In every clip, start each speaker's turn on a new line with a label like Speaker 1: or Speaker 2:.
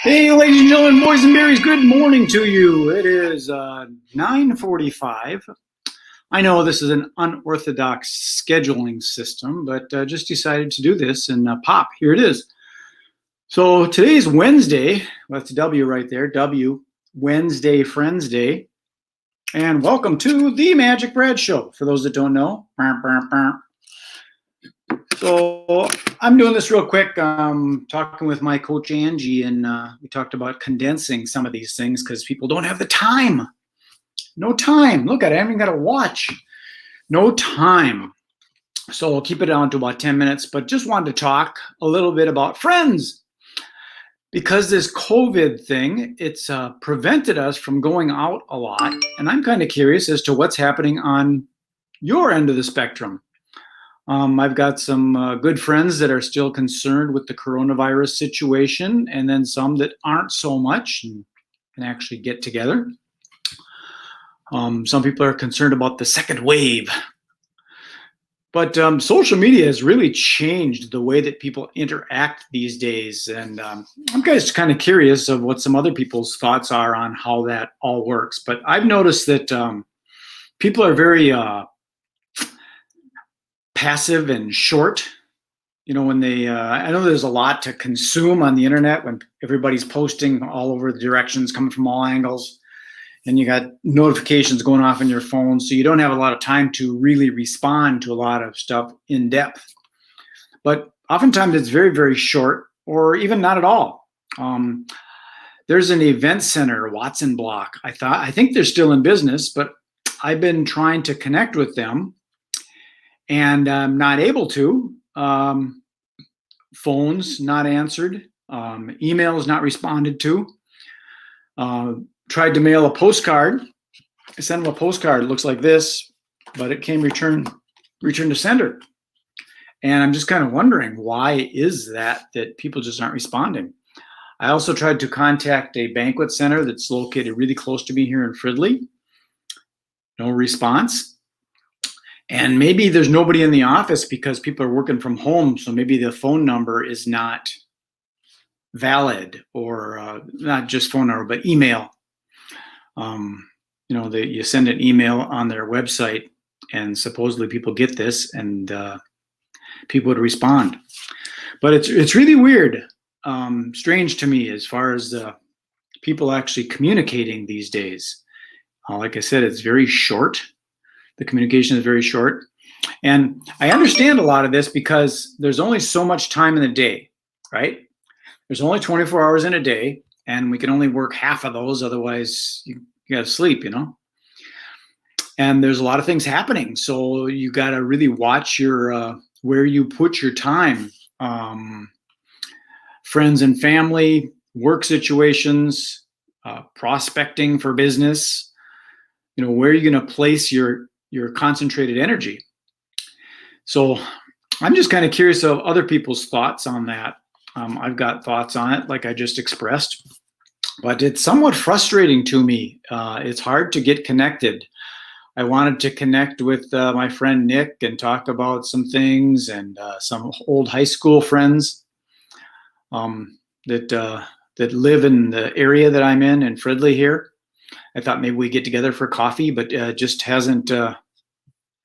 Speaker 1: Hey, ladies and gentlemen, boys and berries, good morning to you. It is 9:45. I know this is an unorthodox scheduling system, but just decided to do this and pop, here it is. So today's Wednesday. That's W right there, W, Wednesday Friends Day. And welcome to the Magic Brad Show. For those that don't know, so I'm doing this real quick. Talking with my coach Angie, and we talked about condensing some of these things because people don't have the time. No time. Look at it. I haven't got a watch. No time. So we'll keep it down to about 10 minutes, but just wanted to talk a little bit about friends. Because this COVID thing, it's prevented us from going out a lot. And I'm kind of curious as to what's happening on your end of the spectrum. I've got some good friends that are still concerned with the coronavirus situation, and then some that aren't so much and can actually get together. Some people are concerned about the second wave. But social media has really changed the way that people interact these days. And I'm just kind of curious of what some other people's thoughts are on how that all works. But I've noticed that people are very passive and short. You know, when they, I know there's a lot to consume on the internet when everybody's posting all over the directions, coming from all angles. And you got notifications going off on your phone, so you don't have a lot of time to really respond to a lot of stuff in depth. But oftentimes it's very, very short, or even not at all. There's an event center, Watson Block. I think they're still in business, but I've been trying to connect with them, and I'm not able to. Phones not answered, emails not responded to. Tried to mail a postcard. I sent them a postcard. It looks like this, but it came return to sender. And I'm just kind of wondering, why is that people just aren't responding? I also tried to contact a banquet center that's located really close to me here in Fridley. No response. And maybe there's nobody in the office because people are working from home, so maybe the phone number is not valid, or not just phone number, but email. You know, you send an email on their website, and supposedly people get this, and people would respond. But it's really weird, strange to me as far as people actually communicating these days. Like I said, it's very short. The communication is very short. And I understand a lot of this because there's only so much time in the day, right? There's only 24 hours in a day, and we can only work half of those. Otherwise, you got to sleep, you know? And there's a lot of things happening. So you got to really watch your where you put your time. Friends and family, work situations, prospecting for business. You know, where are you going to place your concentrated energy? So I'm just kind of curious of other people's thoughts on that. I've got thoughts on it, like I just expressed, but it's somewhat frustrating to me. It's hard to get connected. I wanted to connect with my friend Nick and talk about some things, and some old high school friends that live in the area that I'm in Fridley here. I thought maybe we get together for coffee, but just hasn't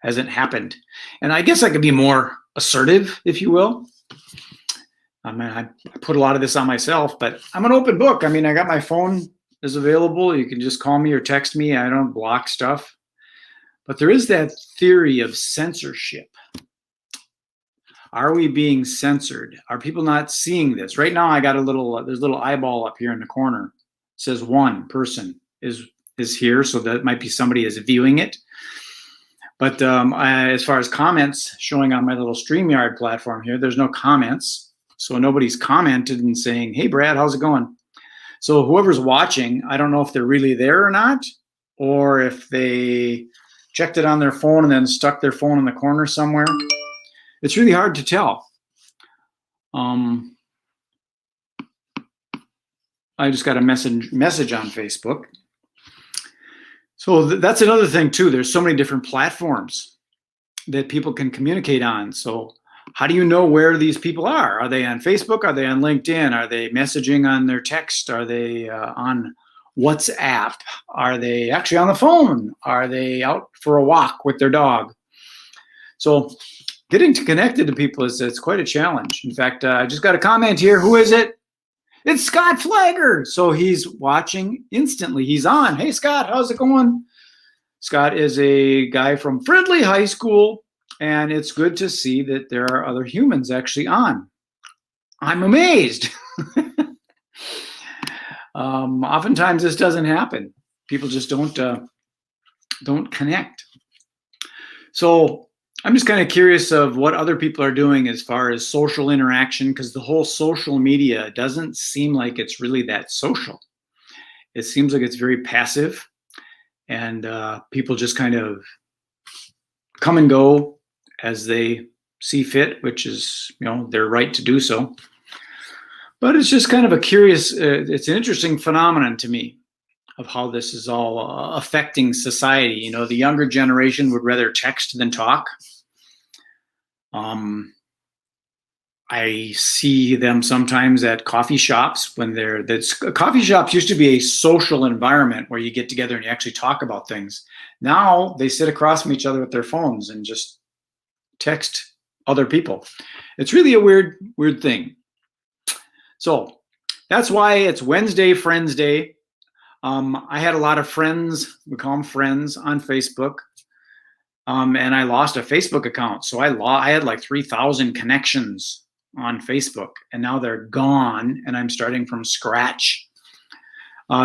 Speaker 1: happened. And I guess I could be more assertive, if you will. I mean, I put a lot of this on myself, but I'm an open book. I mean, I got my phone is available. You can just call me or text me. I don't block stuff. But there is that theory of censorship. Are we being censored? Are people not seeing this? Right now, I got there's a little eyeball up here in the corner. It says one person is here, so that might be somebody is viewing it. But as far as comments showing on my little StreamYard platform here, there's no comments. So nobody's commented and saying, hey, Brad, how's it going? So whoever's watching, I don't know if they're really there or not, or if they checked it on their phone and then stuck their phone in the corner somewhere. It's really hard to tell. I just got a message on Facebook. So that's another thing too. There's so many different platforms that people can communicate on. So How do you know where these people are? Are they on Facebook? Are they on LinkedIn? Are they messaging on their text? Are they on WhatsApp? Are they actually on the phone? Are they out for a walk with their dog? So getting connected to people it's quite a challenge. In fact, I just got a comment here. Who is it? It's Scott Flagger. So he's watching instantly. He's on. Hey, Scott, how's it going? Scott is a guy from Fridley High School, and it's good to see that there are other humans actually on. I'm amazed. Oftentimes this doesn't happen. People just don't connect. So I'm just kind of curious of what other people are doing as far as social interaction, because the whole social media doesn't seem like it's really that social. It seems like it's very passive, and people just kind of come and go as they see fit, which is, their right to do so. But it's just kind of a curious, it's an interesting phenomenon to me of how this is all affecting society. The younger generation would rather text than talk. I see them sometimes at coffee shops when coffee shops used to be a social environment where you get together and you actually talk about things. Now they sit across from each other with their phones and just text other people. It's really a weird thing. So that's why it's Wednesday Friends Day. I had a lot of friends, we call them friends, on Facebook. And I lost a Facebook account. So I had like 3,000 connections on Facebook, and now they're gone, and I'm starting from scratch,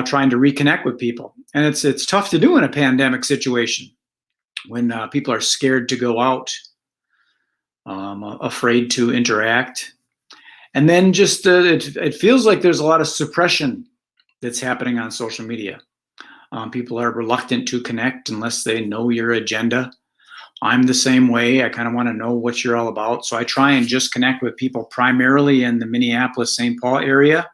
Speaker 1: trying to reconnect with people. And it's tough to do in a pandemic situation when people are scared to go out, afraid to interact. And then just it feels like there's a lot of suppression that's happening on social media. People are reluctant to connect unless they know your agenda. I'm the same way. I kind of want to know what you're all about. So I try and just connect with people primarily in the Minneapolis-St. Paul area.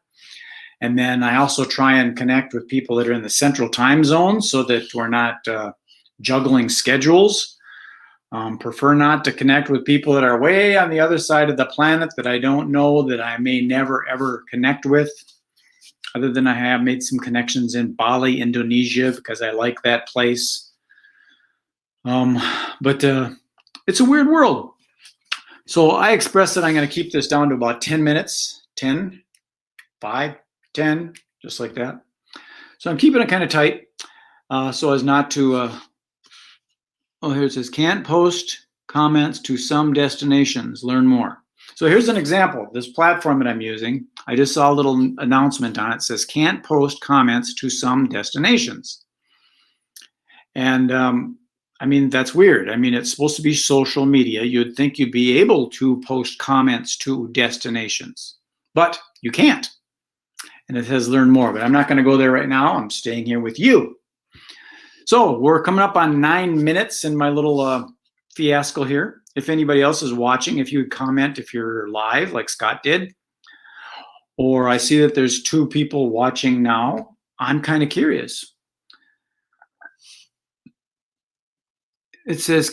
Speaker 1: And then I also try and connect with people that are in the central time zone so that we're not juggling schedules. Prefer not to connect with people that are way on the other side of the planet that I don't know, that I may never, ever connect with. Other than I have made some connections in Bali, Indonesia, because I like that place. But it's a weird world. So I expressed that I'm going to keep this down to about 10 minutes, 10, 5, 10, just like that. So I'm keeping it kind of tight so as not to, here it says, can't post comments to some destinations, learn more. So here's an example. This platform that I'm using, I just saw a little announcement on it. It says, can't post comments to some destinations. And I mean, that's weird. I mean, it's supposed to be social media. You'd think you'd be able to post comments to destinations, but you can't. And it says learn more, but I'm not going to go there right now. I'm staying here with you. So we're coming up on 9 minutes in my little fiasco here. If anybody else is watching, if you would comment if you're live like Scott did, or I see that there's 2 people watching now, I'm kind of curious. It says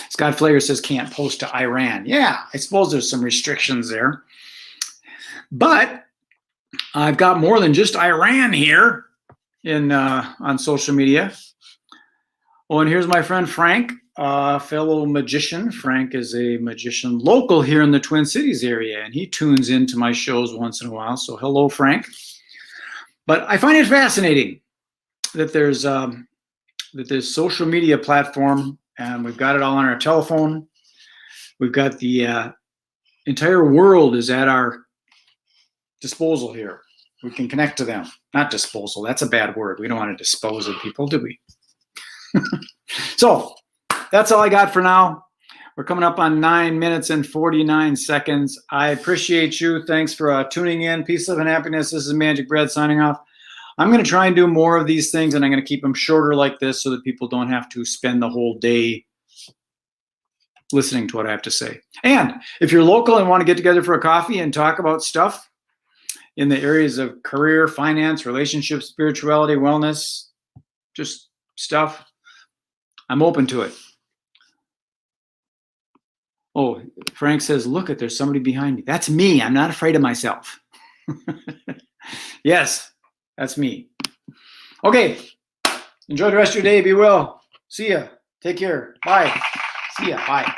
Speaker 1: Scott Flagger says can't post to Iran. Yeah, I suppose there's some restrictions there. But I've got more than just Iran here on social media. Oh, and here's my friend Frank, fellow magician. Frank is a magician local here in the Twin Cities area, and he tunes into my shows once in a while. So hello, Frank. But I find it fascinating that there's this social media platform, and we've got it all on our telephone. We've got the entire world is at our disposal here. We can connect to them. Not disposal, that's a bad word. We don't want to dispose of people, do we? So that's all I got for now. We're coming up on 9 minutes and 49 seconds. I appreciate you. Thanks for tuning in. Peace, love, and happiness. This is Magic Brad signing off. I'm going to try and do more of these things, and I'm going to keep them shorter like this so that people don't have to spend the whole day listening to what I have to say. And if you're local and want to get together for a coffee and talk about stuff in the areas of career, finance, relationships, spirituality, wellness, just stuff, I'm open to it. Oh, Frank says, look, there's somebody behind me. That's me. I'm not afraid of myself. Yes, that's me. Okay. Enjoy the rest of your day. Be well. See ya. Take care. Bye. See ya. Bye.